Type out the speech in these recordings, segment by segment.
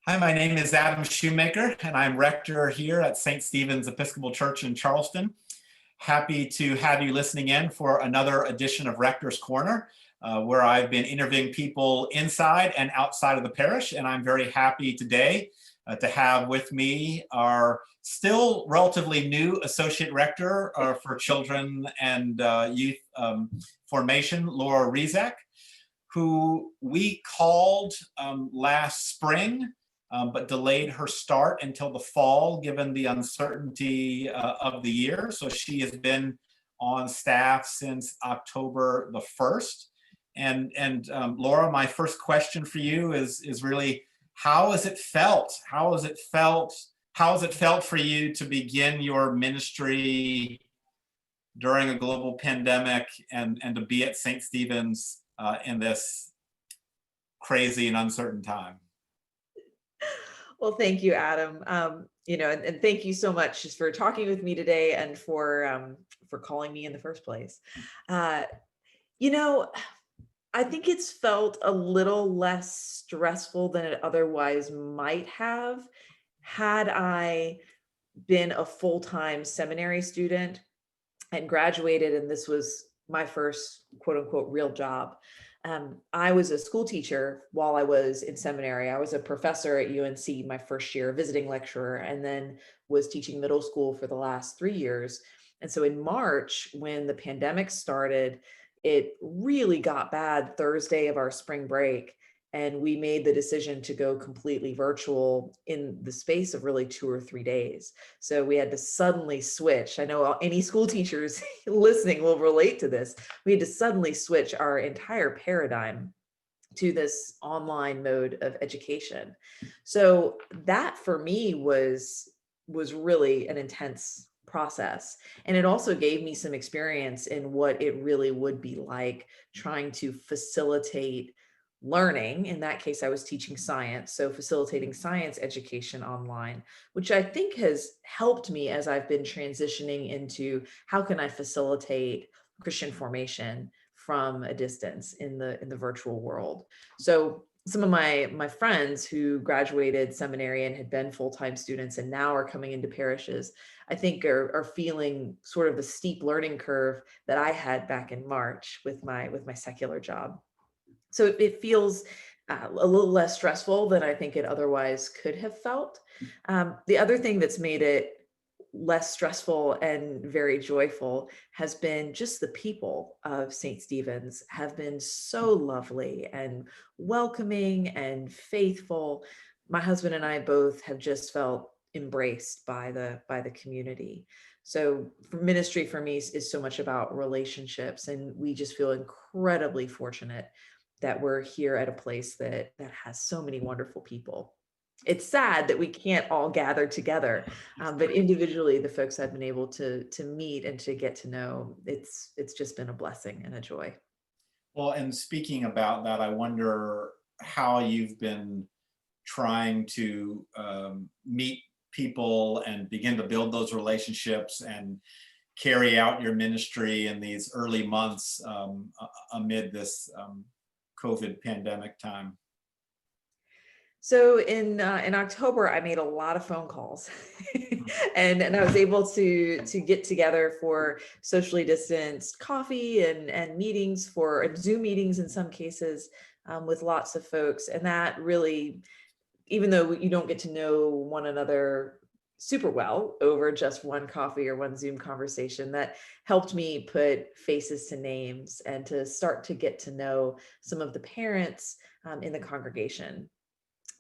Hi, my name is Adam Shoemaker, and I'm rector here at St. Stephen's Episcopal Church in Charleston. Happy to have you listening in for another edition of Rector's Corner, where I've been interviewing people inside and outside of the parish. And I'm very happy today to have with me our still relatively new Associate Rector for Children and Youth Formation, Laura Rezac, who we called last spring, but delayed her start until the fall, given the uncertainty of the year. So she has been on staff since October the 1st. And Laura, my first question for you is really, how has it felt? How has it felt for you to begin your ministry during a global pandemic and to be at St. Stephen's in this crazy and uncertain time? Well, thank you, Adam. And thank you so much just for talking with me today and for calling me in the first place. I think it's felt a little less stressful than it otherwise might have had I been a full-time seminary student and graduated, and this was my first quote unquote real job. I was a school teacher while I was in seminary. I was a professor at UNC my first year, a visiting lecturer, and then was teaching middle school for the last 3 years. And so in March, when the pandemic started, it really got bad Thursday of our spring break. And we made the decision to go completely virtual in the space of really 2 or 3 days. So we had to suddenly switch. I know any school teachers listening will relate to this. We had to suddenly switch our entire paradigm to this online mode of education. So that for me was really an intense process. And it also gave me some experience in what it really would be like trying to facilitate learning. In that case, I was teaching science, so facilitating science education online, which I think has helped me as I've been transitioning into how can I facilitate Christian formation from a distance in the virtual world. So some of my friends who graduated seminary and had been full-time students and now are coming into parishes, I think are feeling sort of the steep learning curve that I had back in March with my secular job. So it feels a little less stressful than I think it otherwise could have felt. The other thing that's made it less stressful and very joyful has been just the people of St. Stephen's have been so lovely and welcoming and faithful. My husband and I both have just felt embraced by the community. So ministry for me is so much about relationships, and we just feel incredibly fortunate that we're here at a place that has so many wonderful people. It's sad that we can't all gather together, but individually, the folks I've been able to meet and to get to know, it's just been a blessing and a joy. Well, and speaking about that, I wonder how you've been trying to meet people and begin to build those relationships and carry out your ministry in these early months amid this COVID pandemic time. So in October, I made a lot of phone calls, and I was able to get together for socially distanced coffee and meetings and Zoom meetings in some cases with lots of folks. And that really, even though you don't get to know one another super well over just one coffee or one Zoom conversation, that helped me put faces to names and to start to get to know some of the parents in the congregation.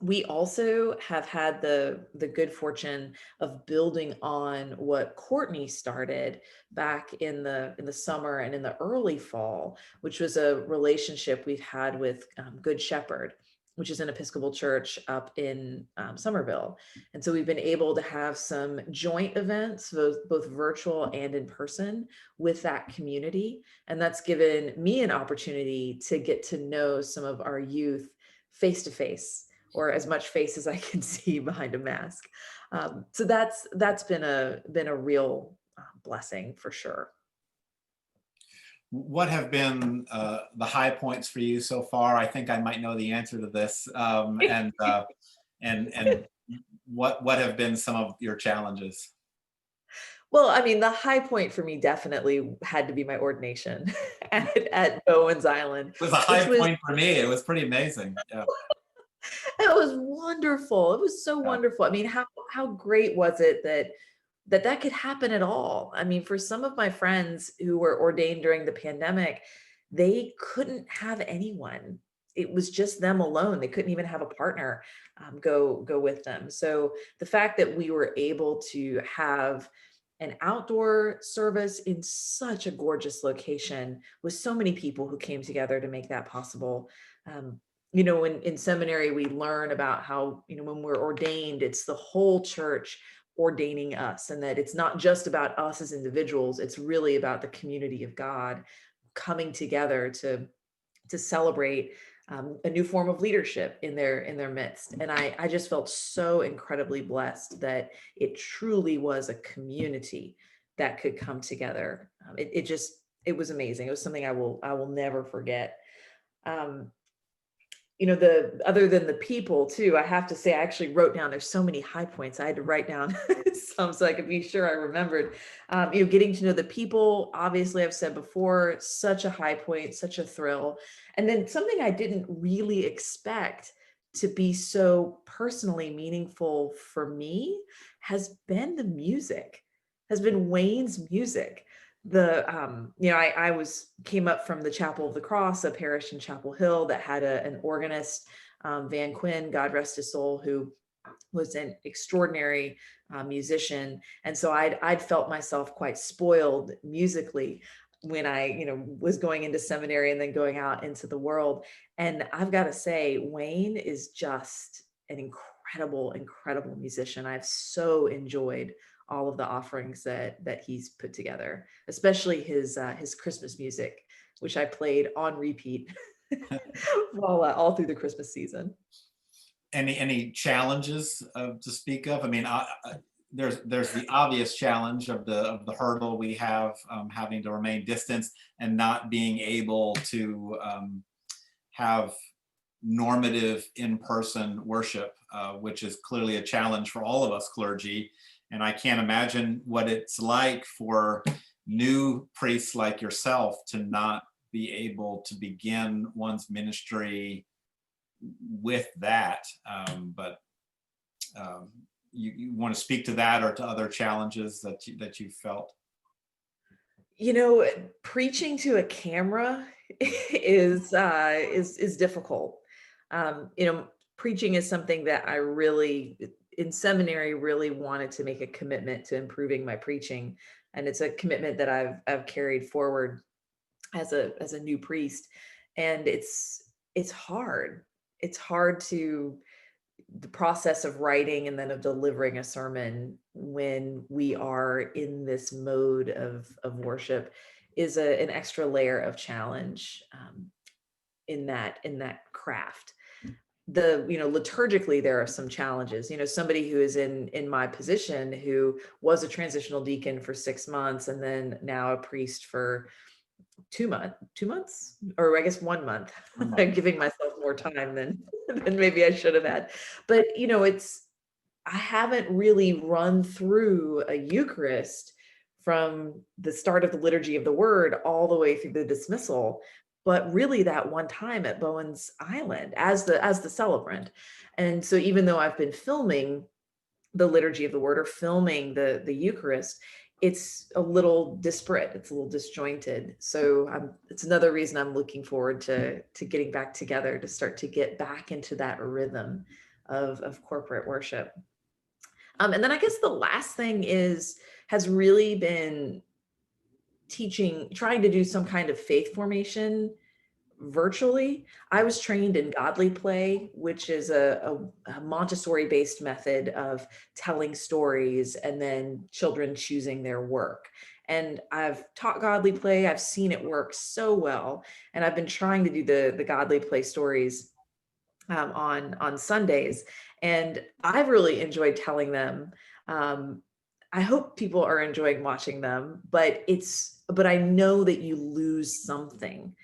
We also have had the good fortune of building on what Courtney started back in the summer and in the early fall, which was a relationship we've had with Good Shepherd, which is an Episcopal church up in Somerville. And so we've been able to have some joint events, both virtual and in person, with that community. And that's given me an opportunity to get to know some of our youth face to face, or as much face as I can see behind a mask. So that's been a real blessing for sure. What have been the high points for you so far? I think I might know the answer to this. and what have been some of your challenges? Well, I mean, the high point for me definitely had to be my ordination at Bowen's Island, It was a which high was point for me. It was pretty amazing. Yeah, it was wonderful. It was so yeah, wonderful. I mean, how great was it that could happen at all? I mean, for some of my friends who were ordained during the pandemic, they couldn't have anyone. It was just them alone. They couldn't even have a partner go with them. So the fact that we were able to have an outdoor service in such a gorgeous location with so many people who came together to make that possible. Um, in seminary, we learn about how, when we're ordained, it's the whole church ordaining us, and that it's not just about us as individuals, it's really about the community of God coming together to celebrate a new form of leadership in their midst. And I just felt so incredibly blessed that it truly was a community that could come together. It was amazing. It was something I will never forget. Um, the other than the people too, I have to say, I actually wrote down, there's so many high points. I had to write down some so I could be sure I remembered. Getting to know the people, obviously I've said before, such a high point, such a thrill. And then something I didn't really expect to be so personally meaningful for me has been the music, has been Wayne's music. I came up from the Chapel of the Cross, a parish in Chapel Hill that had an organist, Van Quinn, God rest his soul, who was an extraordinary musician. And so I'd felt myself quite spoiled musically when I, was going into seminary and then going out into the world. And I've got to say, Wayne is just an incredible, incredible musician. I've so enjoyed all of the offerings that he's put together, especially his Christmas music, which I played on repeat while all through the Christmas season. any challenges to speak of? I mean, there's the obvious challenge of the hurdle we have, having to remain distanced and not being able to have normative in-person worship, which is clearly a challenge for all of us clergy. And I can't imagine what it's like for new priests like yourself to not be able to begin one's ministry with that. But you want to speak to that or to other challenges that you felt? Preaching to a camera is difficult. Preaching is something that I really, in seminary, really wanted to make a commitment to improving my preaching, and it's a commitment that I've carried forward as a new priest. And it's hard. It's hard to the process of writing and then of delivering a sermon when we are in this mode of worship is an extra layer of challenge in that craft. Liturgically, there are some challenges. Somebody who is in my position, who was a transitional deacon for 6 months and then now a priest for 2 months, or I guess 1 month. I'm giving myself more time than maybe I should have had. But I haven't really run through a Eucharist from the start of the liturgy of the word all the way through the dismissal, but really that one time at Bowen's Island as the celebrant. And so even though I've been filming the liturgy of the word or filming the Eucharist, it's a little disparate, it's a little disjointed. So it's another reason I'm looking forward to getting back together, to start to get back into that rhythm of corporate worship. And then I guess the last thing has really been trying to do some kind of faith formation virtually. I was trained in godly play, which is a Montessori based method of telling stories and then children choosing their work. And I've taught godly play. I've seen it work so well. And I've been trying to do the godly play stories on Sundays. And I've really enjoyed telling them. I hope people are enjoying watching them, but I know that you lose something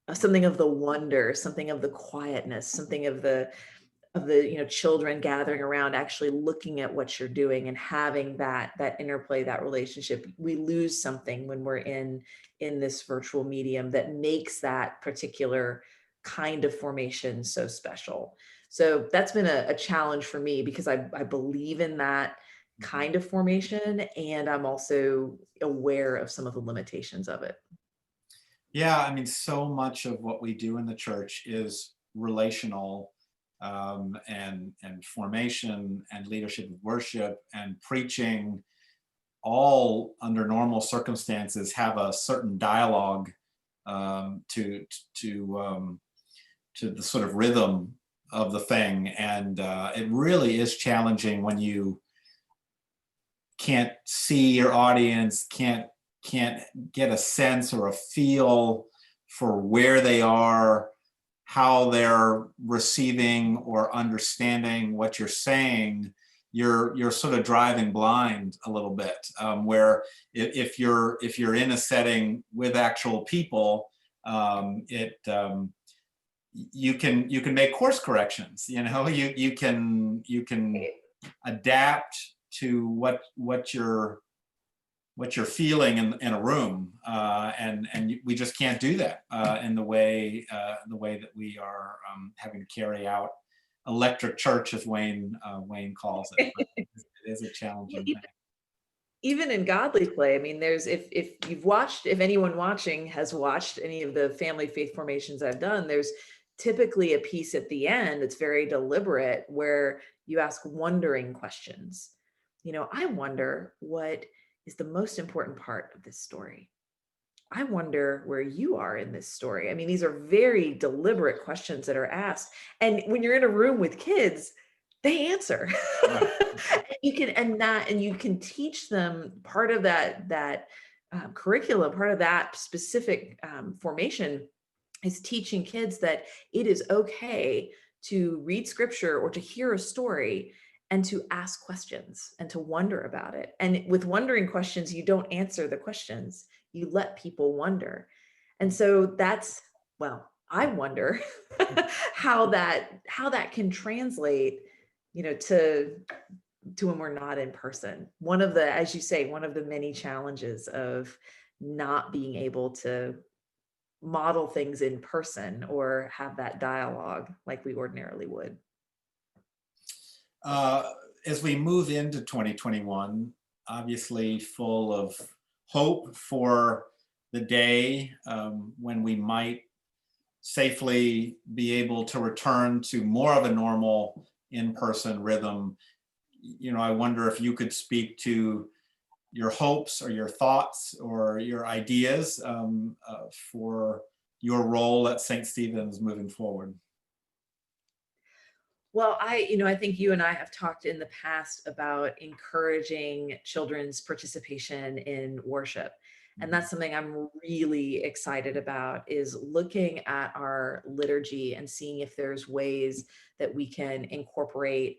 of the wonder, something of the quietness, something of the of the, children gathering around, actually looking at what you're doing and having that interplay, that relationship. We lose something when we're in this virtual medium that makes that particular kind of formation so special. So that's been a challenge for me, because I believe in that kind of formation, and I'm also aware of some of the limitations of it. Yeah, I mean, so much of what we do in the church is relational, and formation and leadership of worship and preaching, all under normal circumstances have a certain dialogue, to to the sort of rhythm of the thing, and it really is challenging when you can't see your audience, can't get a sense or a feel for where they are, how they're receiving or understanding what you're saying. You're sort of driving blind a little bit, where if you're in a setting with actual people, it you can make course corrections. You can adapt to what you're feeling in a room, and we just can't do that in the way that we are having to carry out electric church, as Wayne calls it. But it is a Well, challenging thing. even in godly play, I mean, there's, if anyone watching has watched any of the family faith formations I've done, there's typically a piece at the end that's very deliberate, where you ask wondering questions. I wonder what is the most important part of this story. I wonder where you are in this story. I mean, these are very deliberate questions that are asked. And when you're in a room with kids, they answer. Right. And you can teach them part of that curriculum, part of that specific formation is teaching kids that it is okay to read scripture or to hear a story and to ask questions and to wonder about it. And with wondering questions, you don't answer the questions, you let people wonder. And so well, I wonder how that can translate, to when we're not in person. One of the, as you say, one of the many challenges of not being able to model things in person or have that dialogue like we ordinarily would. Uh, as we move into 2021, obviously full of hope for the day, when we might safely be able to return to more of a normal in-person rhythm. I wonder if you could speak to your hopes or your thoughts or your ideas, for your role at St. Stephen's moving forward. Well, I think you and I have talked in the past about encouraging children's participation in worship. And that's something I'm really excited about, is looking at our liturgy and seeing if there's ways that we can incorporate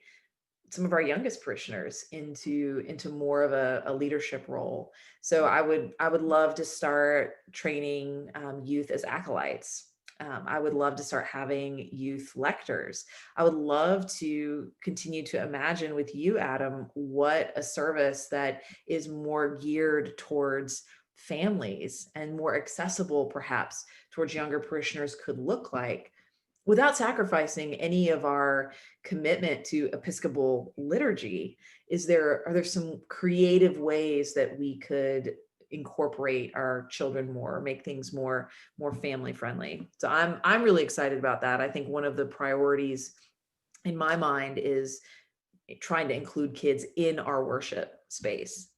some of our youngest parishioners into more of a leadership role. So I would love to start training youth as acolytes. I would love to start having youth lectors. I would love to continue to imagine with you, Adam, what a service that is more geared towards families and more accessible, perhaps, towards younger parishioners could look like, without sacrificing any of our commitment to Episcopal liturgy. Are there some creative ways that we could incorporate our children more, make things more family friendly? So I'm really excited about that. I think one of the priorities in my mind is trying to include kids in our worship space.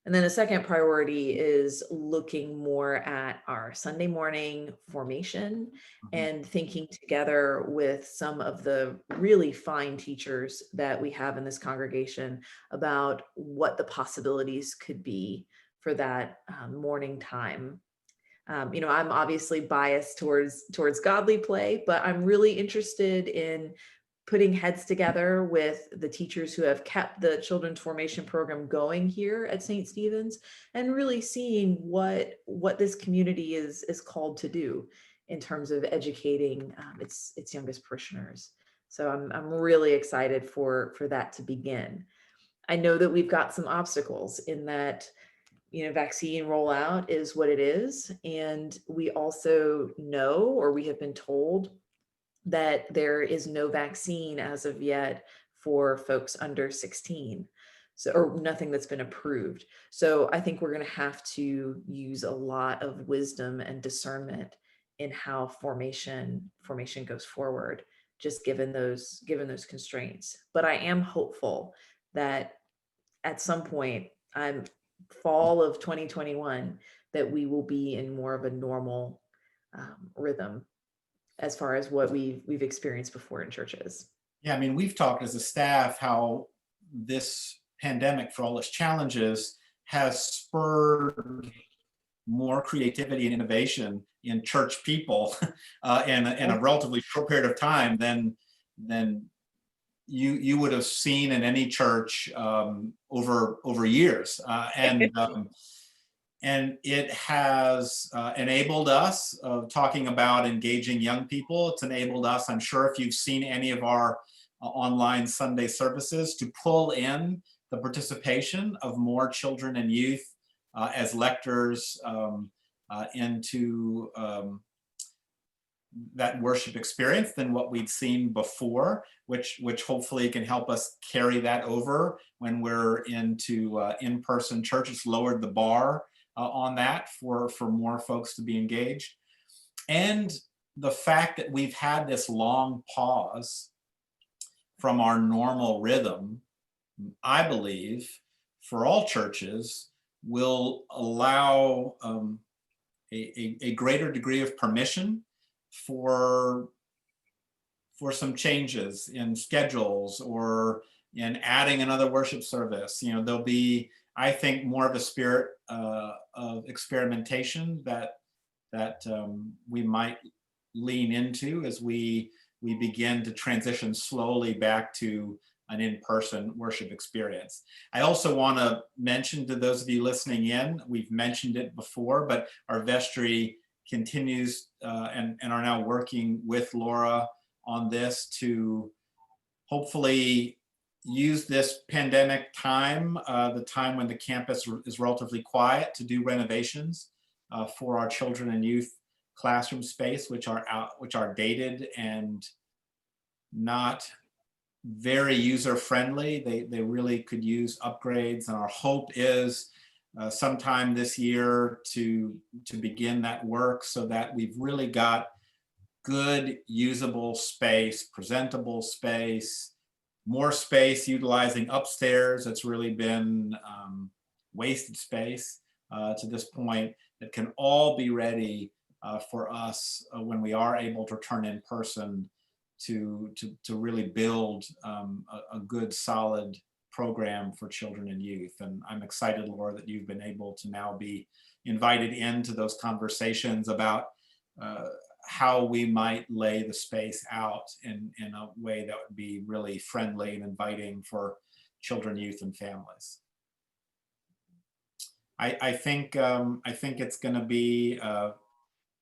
And then a second priority is looking more at our Sunday morning formation Mhm. and thinking together with some of the really fine teachers that we have in this congregation about what the possibilities could be for that morning time. I'm obviously biased towards godly play, but I'm really interested in putting heads together with the teachers who have kept the children's formation program going here at St. Stephen's, and really seeing what this community is called to do in terms of educating its youngest parishioners. So I'm really excited for that to begin. I know that we've got some obstacles in that, vaccine rollout is what it is. And we also know, or we have been told, that there is no vaccine as of yet for folks under 16. So, or nothing that's been approved. So I think we're going to have to use a lot of wisdom and discernment in how formation goes forward, just given those constraints. But I am hopeful that at some point, I'm fall of 2021, that we will be in more of a normal rhythm as far as what we've experienced before in churches. Yeah, I mean, we've talked as a staff how this pandemic, for all its challenges, has spurred more creativity and innovation in church people in a relatively short period of time than you would have seen in any church over years. And it has enabled us, talking about engaging young people, it's enabled us, I'm sure if you've seen any of our online Sunday services, to pull in the participation of more children and youth as lectors into that worship experience than what we'd seen before, which hopefully can help us carry that over when we're into in-person church. It's lowered the bar on that for more folks to be engaged. And the fact that we've had this long pause from our normal rhythm, I believe, for all churches, will allow a greater degree of permission for some changes in schedules or in adding another worship service. There'll be, I think, more of a spirit of experimentation that we might lean into as we begin to transition slowly back to an in-person worship experience. I also want to mention to those of you listening in, we've mentioned it before, but our vestry continues and are now working with Laura on this to hopefully use this pandemic time, the time when the campus is relatively quiet, to do renovations for our children and youth classroom space, which are dated and not very user friendly. They really could use upgrades, and our hope is sometime this year to begin that work so that we've really got good usable space, presentable space, more space utilizing upstairs that's really been wasted space to this point, that can all be ready for us when we are able to return in person to really build a good solid program for children and youth. And I'm excited, Laura, that you've been able to now be invited into those conversations about how we might lay the space out in a way that would be really friendly and inviting for children, youth, and families. I think it's going to be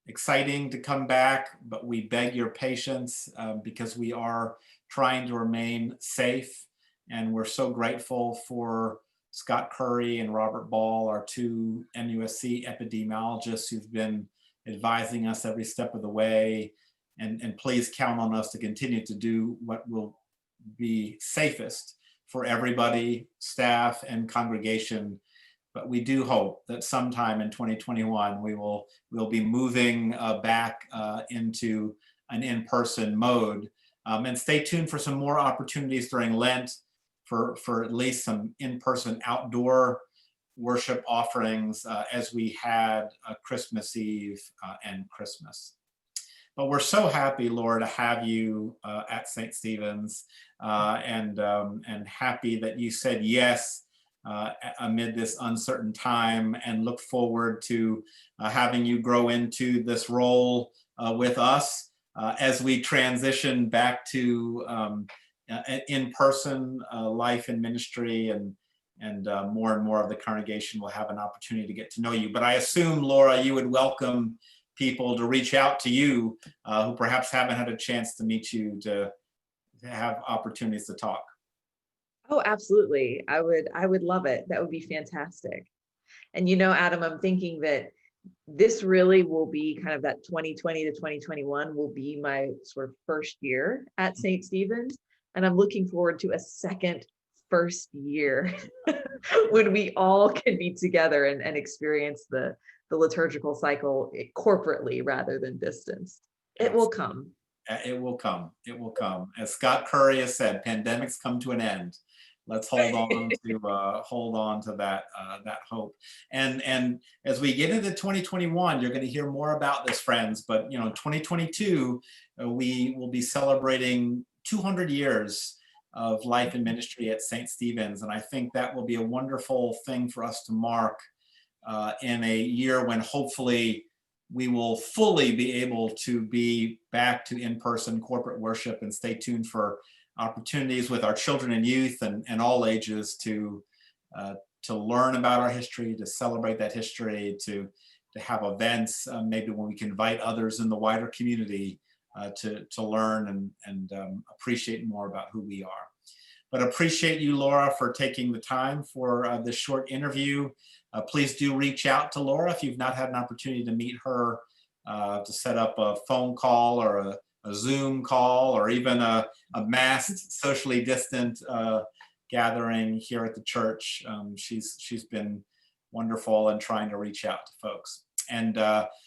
exciting to come back, but we beg your patience because we are trying to remain safe. And we're so grateful for Scott Curry and Robert Ball, our two MUSC epidemiologists who've been advising us every step of the way. And please count on us to continue to do what will be safest for everybody, staff and congregation. But we do hope that sometime in 2021, we'll be moving back into an in-person mode. And stay tuned for some more opportunities during Lent for at least some in-person outdoor worship offerings as we had Christmas Eve and Christmas. But we're so happy, Laura, to have you at St. Stephen's and happy that you said yes amid this uncertain time, and look forward to having you grow into this role with us as we transition back to in-person life and ministry, and more of the congregation will have an opportunity to get to know you. But I assume, Laura, you would welcome people to reach out to you who perhaps haven't had a chance to meet you, to have opportunities to talk. Oh, absolutely. I would love it. That would be fantastic. And Adam, I'm thinking that this really will be kind of that 2020 to 2021 will be my sort of first year at St. Stephen's. And I'm looking forward to a second first year when we all can be together and experience the liturgical cycle corporately rather than distanced. It will come. It will come. It will come. As Scott Curry has said, pandemics come to an end. Let's hold on to that hope. And as we get into 2021, you're going to hear more about this, friends. But 2022, we will be celebrating 200 years of life and ministry at St. Stephen's, and I think that will be a wonderful thing for us to mark in a year when hopefully we will fully be able to be back to in-person corporate worship. And stay tuned for opportunities with our children and youth and all ages to learn about our history, to celebrate that history, to have events, maybe when we can invite others in the wider community to learn and appreciate more about who we are. But appreciate you, Laura, for taking the time for this short interview. Please do reach out to Laura if you've not had an opportunity to meet her, to set up a phone call or a Zoom call, or even a masked, socially distant gathering here at the church. She's been wonderful in trying to reach out to folks. And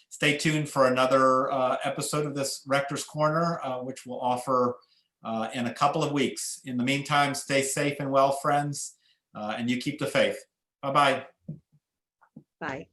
stay tuned for another episode of this Rector's Corner, which we'll offer in a couple of weeks. In the meantime, stay safe and well, friends, and you keep the faith. Bye-bye. Bye.